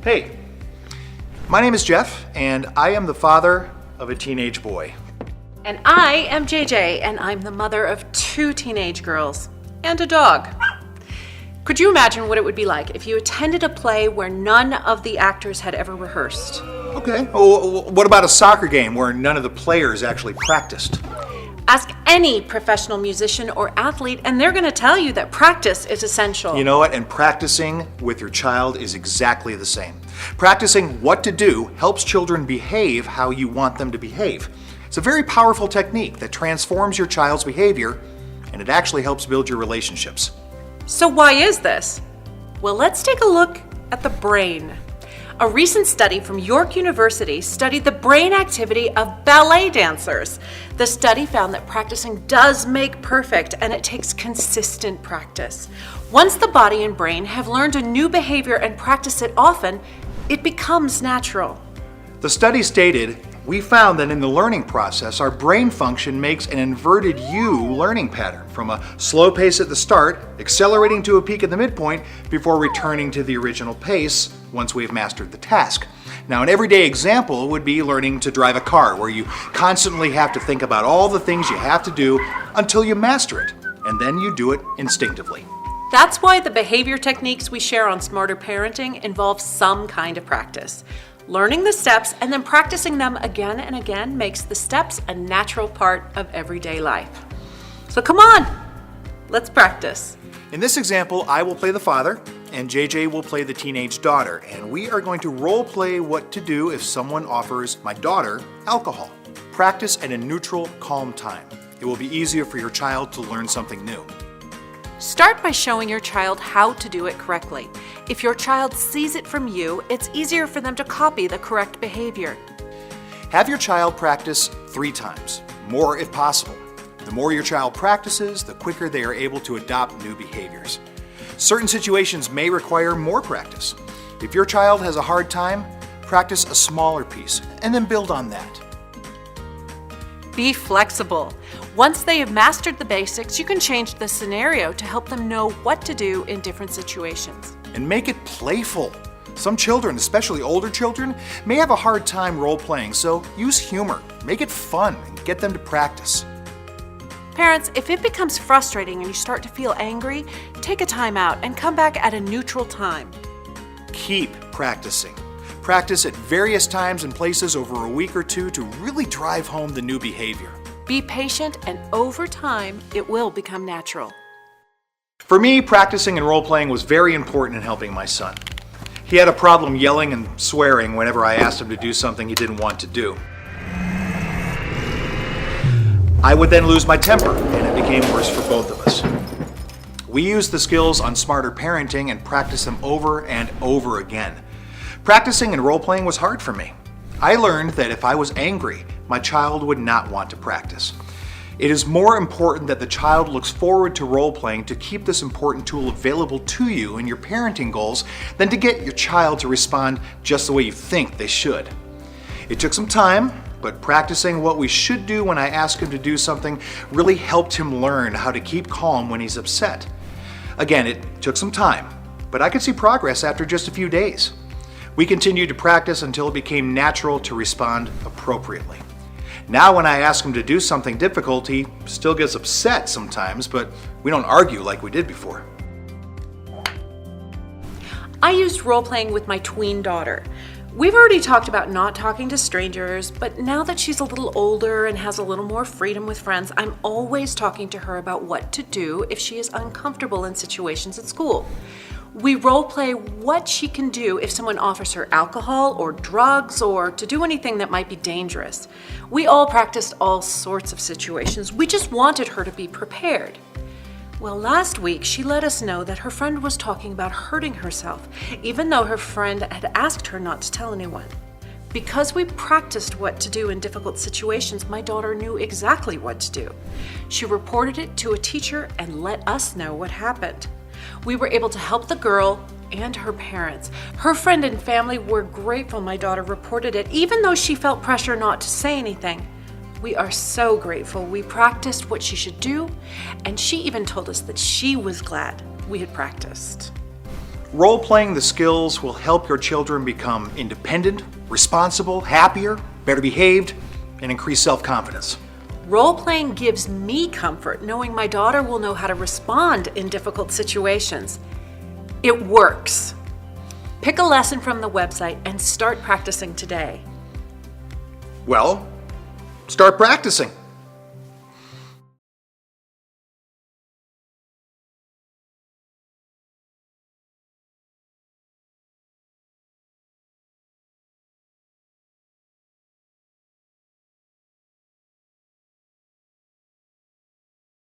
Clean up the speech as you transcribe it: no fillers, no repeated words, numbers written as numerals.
Hey, my name is Jeff, and I am the father of a teenage boy. And I am JJ, and I'm the mother of 2 teenage girls and a dog. Could you imagine what it would be like if you attended a play where none of the actors had ever rehearsed? Okay, well, what about a soccer game where none of the players actually practiced? Ask any professional musician or athlete, and they're going to tell you that practice is essential. You know what? And practicing with your child is exactly the same. Practicing what to do helps children behave how you want them to behave. It's a very powerful technique that transforms your child's behavior, and it actually helps build your relationships. So why is this? Well, let's take a look at the brain. A recent study from York University studied the brain activity of ballet dancers. The study found that practicing does make perfect, and it takes consistent practice. Once the body and brain have learned a new behavior and practice it often, it becomes natural. The study stated, we found that in the learning process, our brain function makes an inverted U learning pattern from a slow pace at the start, accelerating to a peak at the midpoint before returning to the original pace once we have mastered the task. Now, an everyday example would be learning to drive a car, where you constantly have to think about all the things you have to do until you master it, and then you do it instinctively. That's why the behavior techniques we share on Smarter Parenting involve some kind of practice. Learning the steps and then practicing them again and again makes the steps a natural part of everyday life. So come on, let's practice. In this example, I will play the father, and JJ will play the teenage daughter, and we are going to role play what to do if someone offers my daughter alcohol. Practice at a neutral, calm time. It will be easier for your child to learn something new. Start by showing your child how to do it correctly. If your child sees it from you, it's easier for them to copy the correct behavior. Have your child practice 3 times, more if possible. The more your child practices, the quicker they are able to adopt new behaviors. Certain situations may require more practice. If your child has a hard time, practice a smaller piece and then build on that. Be flexible. Once they have mastered the basics, you can change the scenario to help them know what to do in different situations. And make it playful. Some children, especially older children, may have a hard time role-playing, so use humor. Make it fun and get them to practice. Parents, if it becomes frustrating and you start to feel angry, take a time out and come back at a neutral time. Keep practicing. Practice at various times and places over a week or 2 to really drive home the new behavior. Be patient, and over time, it will become natural. For me, practicing and role-playing was very important in helping my son. He had a problem yelling and swearing whenever I asked him to do something he didn't want to do. I would then lose my temper, and it became worse for both of us. We used the skills on Smarter Parenting and practiced them over and over again. Practicing and role-playing was hard for me. I learned that if I was angry, my child would not want to practice. It is more important that the child looks forward to role-playing to keep this important tool available to you in your parenting goals than to get your child to respond just the way you think they should. It took some time, but practicing what we should do when I ask him to do something really helped him learn how to keep calm when he's upset. Again, it took some time, but I could see progress after just a few days. We continued to practice until it became natural to respond appropriately. Now when I ask him to do something difficult, he still gets upset sometimes, but we don't argue like we did before. I used role-playing with my tween daughter. We've already talked about not talking to strangers, but now that she's a little older and has a little more freedom with friends, I'm always talking to her about what to do if she is uncomfortable in situations at school. We role-play what she can do if someone offers her alcohol or drugs or to do anything that might be dangerous. We all practiced all sorts of situations. We just wanted her to be prepared. Well, last week she let us know that her friend was talking about hurting herself, even though her friend had asked her not to tell anyone. Because we practiced what to do in difficult situations, my daughter knew exactly what to do. She reported it to a teacher and let us know what happened. We were able to help the girl and her parents. Her friend and family were grateful my daughter reported it, even though she felt pressure not to say anything. We are so grateful we practiced what she should do, and she even told us that she was glad we had practiced. Role-playing the skills will help your children become independent, responsible, happier, better behaved, and increase self-confidence. Role-playing gives me comfort knowing my daughter will know how to respond in difficult situations. It works. Pick a lesson from the website and start practicing today. Well, start practicing.